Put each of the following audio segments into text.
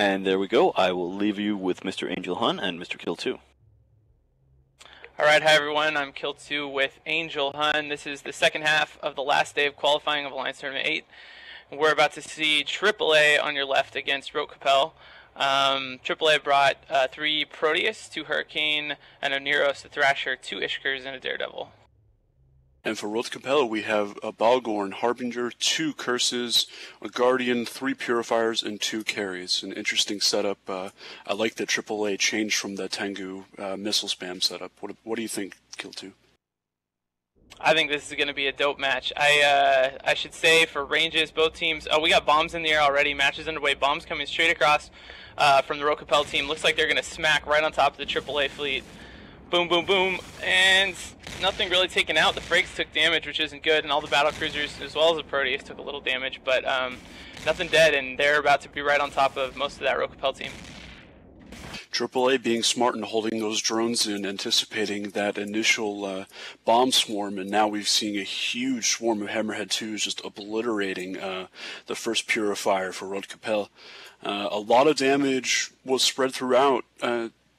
And there we go. I will leave you with Mr. Angel Hun and Mr. Kill 2. Alright, hi everyone, I'm Kill 2 with Angel Hun. This is the second half of the last day of qualifying of Alliance Tournament 8. We're about to see AAA on your left against Rote Kapelle. AAA brought 3 Proteus, 2 Hurricane, and a Neros, a Thrasher, 2 Ishkers, and a Daredevil. And for Rote Kapelle, we have a Balgorn, Harbinger, 2 Curses, a Guardian, 3 Purifiers, and 2 Carries. An interesting setup. I like that AAA changed from the Tengu missile spam setup. What do you think, Kill 2? I think this is going to be a dope match. I should say for ranges, both teams... Oh, we got bombs in the air already. Matches underway. Bombs coming straight across from the Rote Kapelle team. Looks like they're going to smack right on top of the AAA fleet. Boom, boom, boom, and nothing really taken out. The Frakes took damage, which isn't good, and all the battle cruisers, as well as the Proteus, took a little damage, but nothing dead, and they're about to be right on top of most of that Rote Kapelle team. AAA being smart and holding those drones in, anticipating that initial bomb swarm, and now we've seen a huge swarm of Hammerhead 2s just obliterating the first Purifier for Rote Kapelle. A lot of damage was spread throughout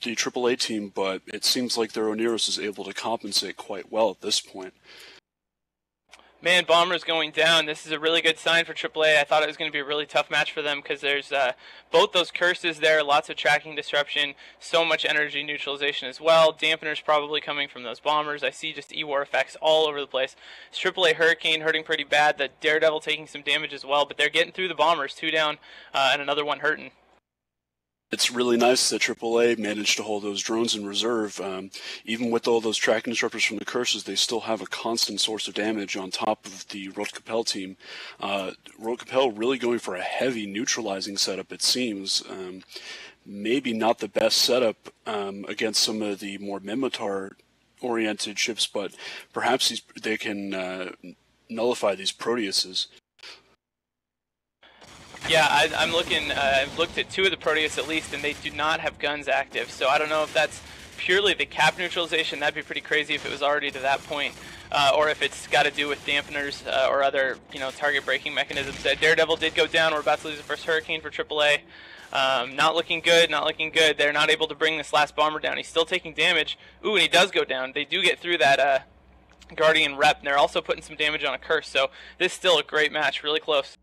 the AAA team, but it seems like their Oneros is able to compensate quite well at this point. Man, Bomber's going down. This is a really good sign for AAA. I thought it was going to be a really tough match for them because there's both those curses there, lots of tracking disruption, so much energy neutralization as well. Dampeners probably coming from those bombers. I see just E-War effects all over the place. It's AAA Hurricane hurting pretty bad. The Daredevil taking some damage as well, but they're getting through the bombers. 2 down and another 1 hurting. It's really nice that AAA managed to hold those drones in reserve. Even with all those tracking disruptors from the curses, they still have a constant source of damage on top of the Rote Kapelle team. Rote Kapelle really going for a heavy neutralizing setup, it seems. Maybe not the best setup against some of the more Minotaur-oriented ships, but perhaps they can nullify these Proteuses. Yeah, I'm looking. I've looked at 2 of the Proteus at least, and they do not have guns active. So I don't know if that's purely the cap neutralization. That'd be pretty crazy if it was already to that point, or if it's got to do with dampeners or other, target breaking mechanisms. Daredevil did go down. We're about to lose the first Hurricane for AAA. Not looking good. Not looking good. They're not able to bring this last bomber down. He's still taking damage. Ooh, and he does go down. They do get through that Guardian rep, and they're also putting some damage on a curse. So this is still a great match. Really close.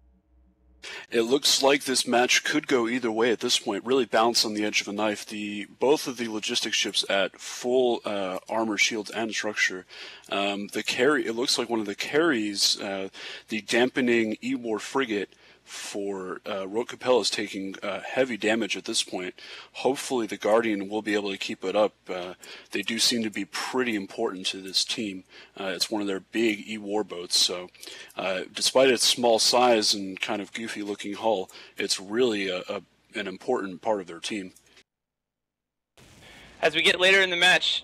It looks like this match could go either way at this point, really balanced on the edge of a knife. Both of the logistics ships at full armor, shields, and structure. It looks like one of the carries, the dampening E-War frigate for Rote Kapelle is taking heavy damage at this point. Hopefully the Guardian will be able to keep it up. They do seem to be pretty important to this team. It's one of their big E-War boats, so despite its small size and kind of goofy looking hull, it's really an important part of their team. As we get later in the match,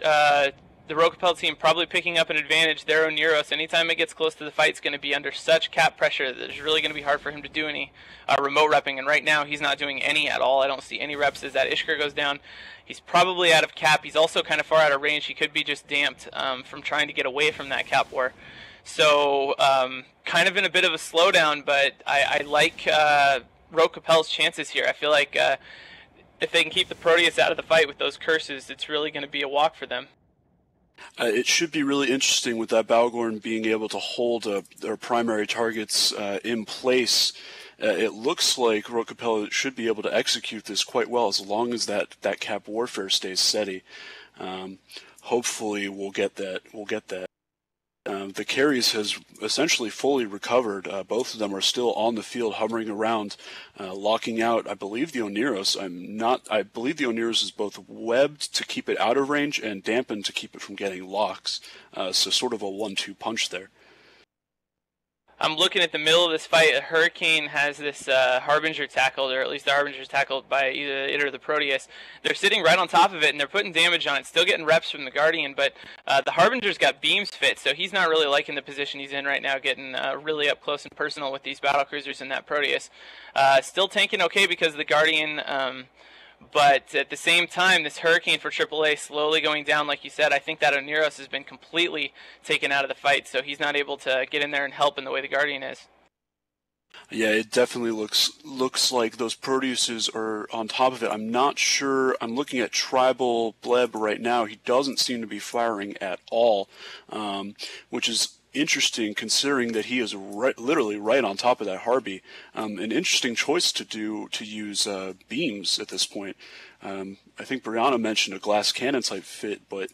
the Rote Kapelle team probably picking up an advantage. Their Oneros, anytime it gets close to the fight, it's going to be under such cap pressure that it's really going to be hard for him to do any remote repping. And right now, he's not doing any at all. I don't see any reps as that Ishkar goes down. He's probably out of cap. He's also kind of far out of range. He could be just damped from trying to get away from that cap war. So kind of in a bit of a slowdown, but I like Rote Kapelle's chances here. I feel like if they can keep the Proteus out of the fight with those curses, it's really going to be a walk for them. It should be really interesting with that Balgorn being able to hold their primary targets in place. It looks like Rote Kapelle should be able to execute this quite well as long as that cap warfare stays steady. Hopefully we'll get that. The carries has essentially fully recovered. Both of them are still on the field, hovering around, locking out. I believe the Oneros. I believe the Oneros is both webbed to keep it out of range and dampened to keep it from getting locks. So sort of a 1-2 punch there. I'm looking at the middle of this fight. A Hurricane has this Harbinger tackled, or at least the Harbinger's tackled by either it or the Proteus. They're sitting right on top of it, and they're putting damage on it, still getting reps from the Guardian, but the Harbinger's got beams fit, so he's not really liking the position he's in right now, getting really up close and personal with these battlecruisers and that Proteus. Still tanking okay because of the Guardian, but at the same time, this Hurricane for AAA slowly going down, like you said. I think that Oneros has been completely taken out of the fight, so he's not able to get in there and help in the way the Guardian is. Yeah, it definitely looks like those Proteuses are on top of it. I'm not sure. I'm looking at Tribal Bleb right now. He doesn't seem to be firing at all, which is interesting considering that he is literally right on top of that Harby. An interesting choice to use beams at this point. I think Brianna mentioned a glass cannon type fit, but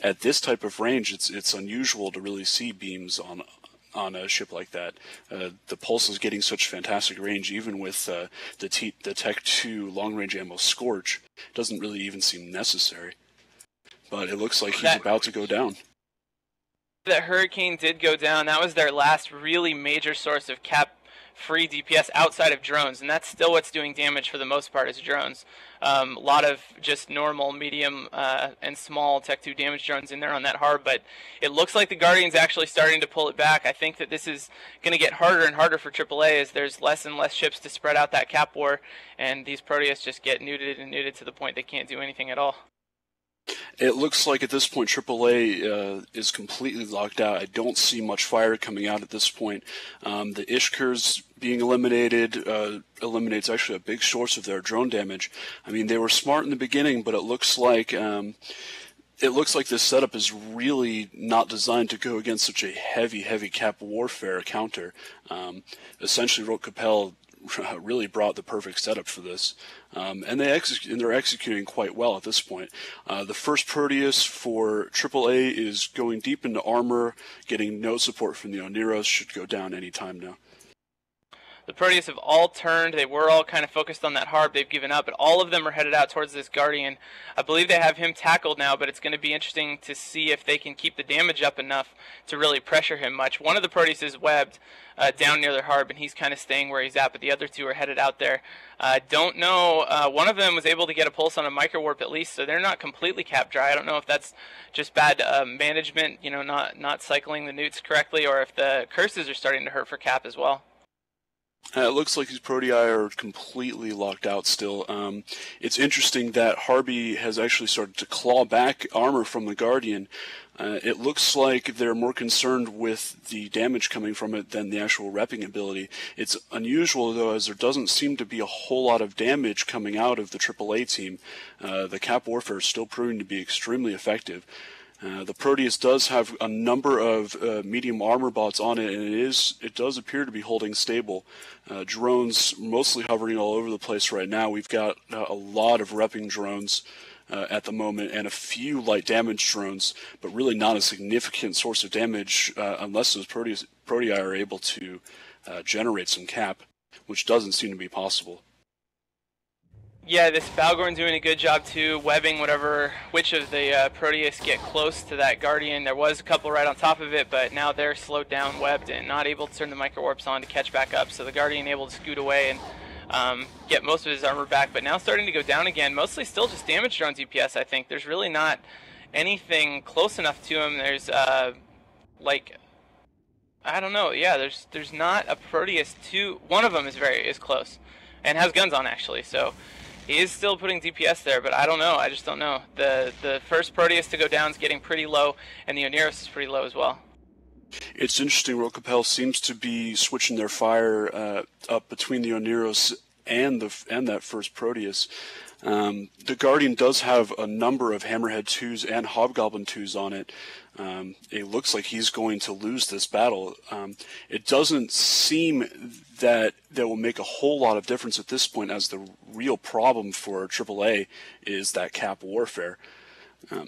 at this type of range, it's unusual to really see beams on a ship like that. The Pulse is getting such fantastic range, even with the Tech 2 long-range ammo Scorch. It doesn't really even seem necessary. But it looks like he's about to go down. That Hurricane did go down. That was their last really major source of cap-free DPS outside of drones, and that's still what's doing damage for the most part is drones. A lot of just normal, medium, and small Tech 2 damage drones in there on that Harb, but it looks like the Guardian's actually starting to pull it back. I think that this is going to get harder and harder for AAA as there's less and less ships to spread out that cap war, and these Proteus just get neuted and neuted to the point they can't do anything at all. It looks like at this point AAA is completely locked out. I don't see much fire coming out at this point. The Ishkars being eliminated eliminates actually a big source of their drone damage. I mean, they were smart in the beginning, but it looks like this setup is really not designed to go against such a heavy cap warfare counter. Essentially, Rote Kapelle really brought the perfect setup for this, and they're executing quite well at this point. The first Proteus for AAA is going deep into armor, getting no support from the Oneros, should go down any time now. The Proteus have all turned. They were all kind of focused on that Harb. They've given up, but all of them are headed out towards this Guardian. I believe they have him tackled now, but it's going to be interesting to see if they can keep the damage up enough to really pressure him much. One of the Proteus is webbed down near their Harb, and he's kind of staying where he's at, but the other two are headed out there. Don't know. One of them was able to get a pulse on a micro warp at least, so they're not completely cap dry. I don't know if that's just bad management, you know, not cycling the newts correctly, or if the curses are starting to hurt for cap as well. It looks like these Protei are completely locked out still. It's interesting that Harby has actually started to claw back armor from the Guardian. It looks like they're more concerned with the damage coming from it than the actual repping ability. It's unusual, though, as there doesn't seem to be a whole lot of damage coming out of the AAA team. The cap warfare is still proving to be extremely effective. The Proteus does have a number of medium armor bots on it, and it does appear to be holding stable. Drones mostly hovering all over the place right now. We've got a lot of repping drones at the moment, and a few light damage drones, but really not a significant source of damage unless those Protei are able to generate some cap, which doesn't seem to be possible. Yeah, this Balgorn doing a good job too, webbing which of the Proteus get close to that Guardian. There was a couple right on top of it, but now they're slowed down, webbed, and not able to turn the micro warps on to catch back up. So the Guardian able to scoot away and get most of his armor back, but now starting to go down again. Mostly still just damage drone DPS, I think. There's really not anything close enough to him. There's like, I don't know. Yeah, there's not a Proteus two. One of them is close, and has guns on actually. So. He is still putting DPS there, but I don't know. I just don't know. The first Proteus to go down is getting pretty low, and the Oneros is pretty low as well. It's interesting. Rote Kapelle seems to be switching their fire up between the Oneros and that first Proteus. The Guardian does have a number of Hammerhead 2s and Hobgoblin 2s on it. It looks like he's going to lose this battle. It doesn't seem that will make a whole lot of difference at this point, as the real problem for AAA is that cap warfare.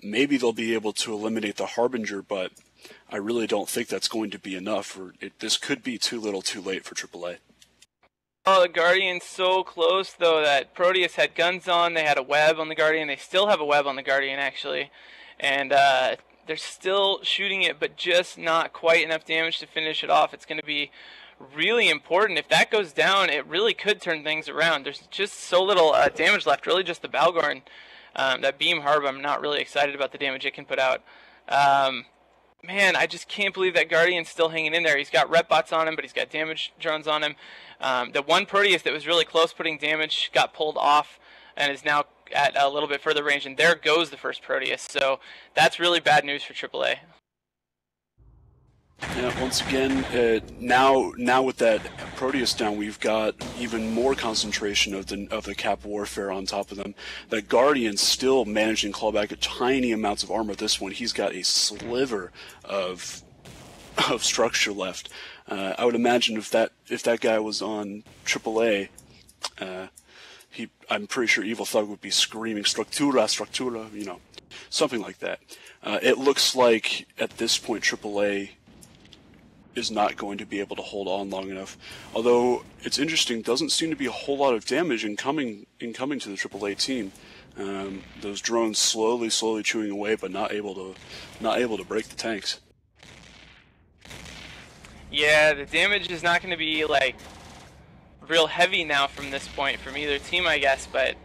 Maybe they'll be able to eliminate the Harbinger, but I really don't think that's going to be enough. This could be too little too late for AAA. Oh, the Guardian's so close, though, that Proteus had guns on. They had a web on the Guardian. They still have a web on the Guardian, actually. And they're still shooting it, but just not quite enough damage to finish it off. It's going to be really important. If that goes down, it really could turn things around. There's just so little damage left. Really just the Balgorn. That Beam Harb, I'm not really excited about the damage it can put out. Man, I just can't believe that Guardian's still hanging in there. He's got rep bots on him, but he's got damage drones on him. The one Proteus that was really close putting damage got pulled off and is now at a little bit further range, and there goes the first Proteus. So that's really bad news for AAA. Yeah, once again, now with that Proteus down, we've got even more concentration of the Cap warfare on top of them. That Guardian's still managing to claw back at tiny amounts of armor. At this one, he's got a sliver of structure left. I would imagine if that guy was on AAA, I'm pretty sure Evil Thug would be screaming "Structura, Structura," something like that. It looks like at this point AAA is not going to be able to hold on long enough. Although it's interesting, doesn't seem to be a whole lot of damage incoming to the AAA team. Those drones slowly chewing away, but not able to break the tanks. Yeah, the damage is not going to be like real heavy now from this point from either team, I guess. But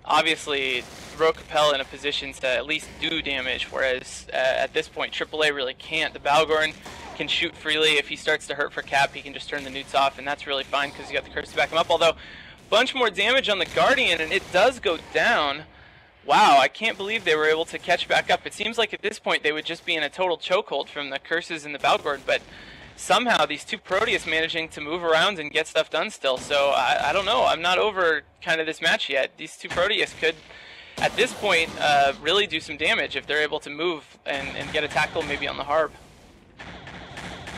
obviously, Rote Kapelle in a position to at least do damage, whereas at this point AAA really can't. The Balgorn can shoot freely. If he starts to hurt for Cap, he can just turn the newts off, and that's really fine because you got the curse to back him up. Although, bunch more damage on the Guardian, and it does go down. Wow, I can't believe they were able to catch back up. It seems like at this point they would just be in a total chokehold from the curses and the Balgorn, but somehow these two Proteus managing to move around and get stuff done still. So I don't know. I'm not over kind of this match yet. These two Proteus could, at this point, really do some damage if they're able to move and get a tackle maybe on the Harb.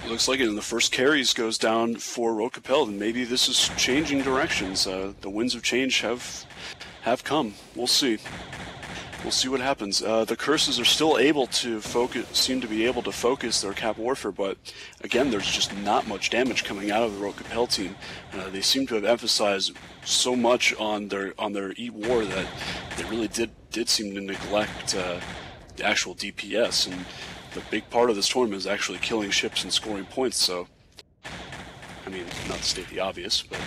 Looks like it, and the first carries goes down for Rote Kapelle, and maybe this is changing directions. The winds of change have come. We'll see. We'll see what happens. The curses are still able to seem to be able to focus their Cap warfare, but again, there's just not much damage coming out of the Rote Kapelle team. They seem to have emphasized so much on their Eat War that they really did seem to neglect the actual DPS, and the big part of this tournament is actually killing ships and scoring points. So, I mean, not to state the obvious, but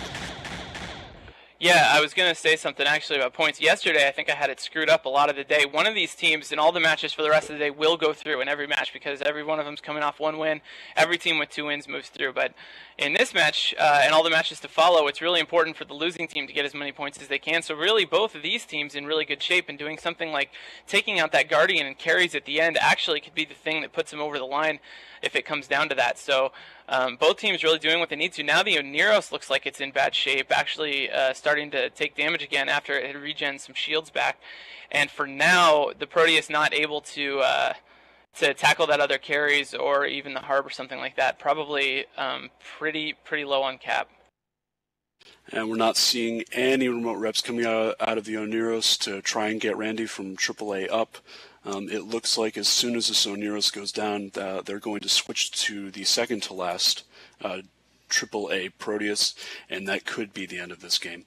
yeah, I was going to say something actually about points. Yesterday, I think I had it screwed up a lot of the day. One of these teams in all the matches for the rest of the day will go through in every match because every one of them's coming off one win. Every team with 2 wins moves through. But in this match and all the matches to follow, it's really important for the losing team to get as many points as they can. So really, both of these teams in really good shape, and doing something like taking out that Guardian and carries at the end actually could be the thing that puts them over the line if it comes down to that. So both teams really doing what they need to. Now the Oneros looks like it's in bad shape, actually starting to take damage again after it had regen some shields back. And for now, the Proteus not able to tackle that other carries or even the Harb or something like that. Probably pretty low on Cap. And we're not seeing any remote reps coming out of the Oneros to try and get Randy from AAA up. It looks like as soon as this Oneros goes down, they're going to switch to the second to last AAA Proteus, and that could be the end of this game.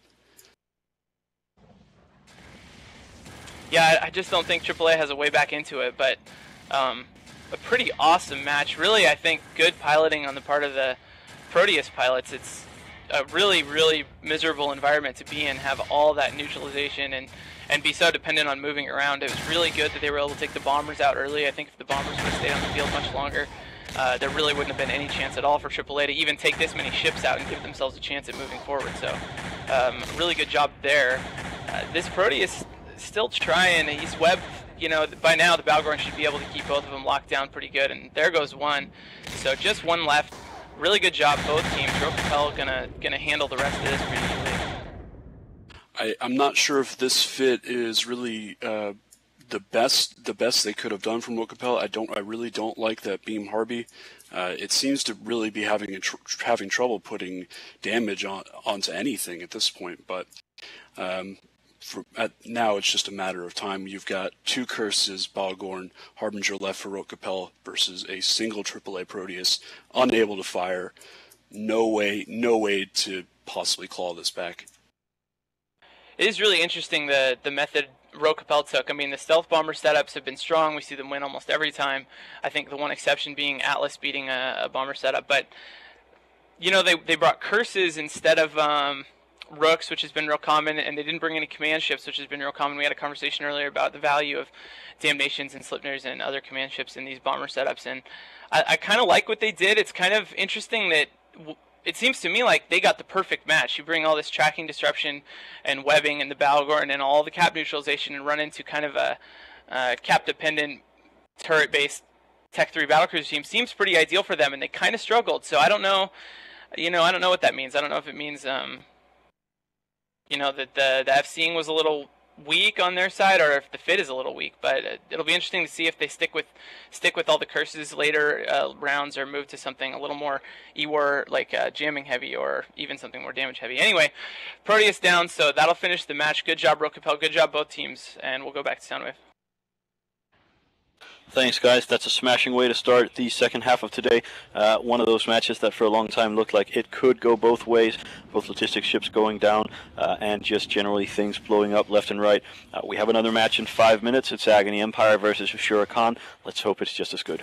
Yeah, I just don't think AAA has a way back into it, but a pretty awesome match. Really, I think good piloting on the part of the Proteus pilots. It's a really miserable environment to be in, have all that neutralization and be so dependent on moving around. It was really good that they were able to take the bombers out early. I think if the bombers would have stayed on the field much longer, there really wouldn't have been any chance at all for AAA to even take this many ships out and give themselves a chance at moving forward. So really good job there. This Proteus still trying. He's webbed. By now the Balgorn should be able to keep both of them locked down pretty good, and there goes one. So just one left. Really good job, both teams. Rote Kapelle gonna handle the rest of this pretty easily. I'm not sure if this fit is really the best they could have done from Rote Kapelle. I really don't like that Beam Harby. It seems to really be having trouble putting damage onto anything at this point. But now it's just a matter of time. You've got 2 curses, Balgorn, Harbinger left for Rote Kapelle versus a single AAA Proteus, unable to fire. No way to possibly claw this back. It is really interesting the method Rote Kapelle took. I mean, the stealth bomber setups have been strong. We see them win almost every time. I think the one exception being Atlas beating a bomber setup. But they brought curses instead of rooks, which has been real common, and they didn't bring any command ships, which has been real common. We had a conversation earlier about the value of damnations and slipners and other command ships in these bomber setups, and I kind of like what they did. It's kind of interesting that it seems to me like they got the perfect match. You bring all this tracking disruption and webbing and the Balgorn and all the cap neutralization and run into kind of a cap-dependent turret-based Tech 3 Battlecruiser team seems pretty ideal for them, and they kind of struggled. So I don't know, I don't know what that means. I don't know if it means, that the FCing was a little weak on their side, or if the fit is a little weak. But it'll be interesting to see if they stick with all the curses later rounds, or move to something a little more E-War, like jamming heavy, or even something more damage heavy. Anyway, Proteus down, so that'll finish the match. Good job, Rote Kapelle. Good job, both teams, and we'll go back to Soundwave. Thanks, guys. That's a smashing way to start the second half of today. One of those matches that for a long time looked like it could go both ways, both logistics ships going down and just generally things blowing up left and right. We have another match in 5 minutes. It's Agony Empire versus Ashura Khan. Let's hope it's just as good.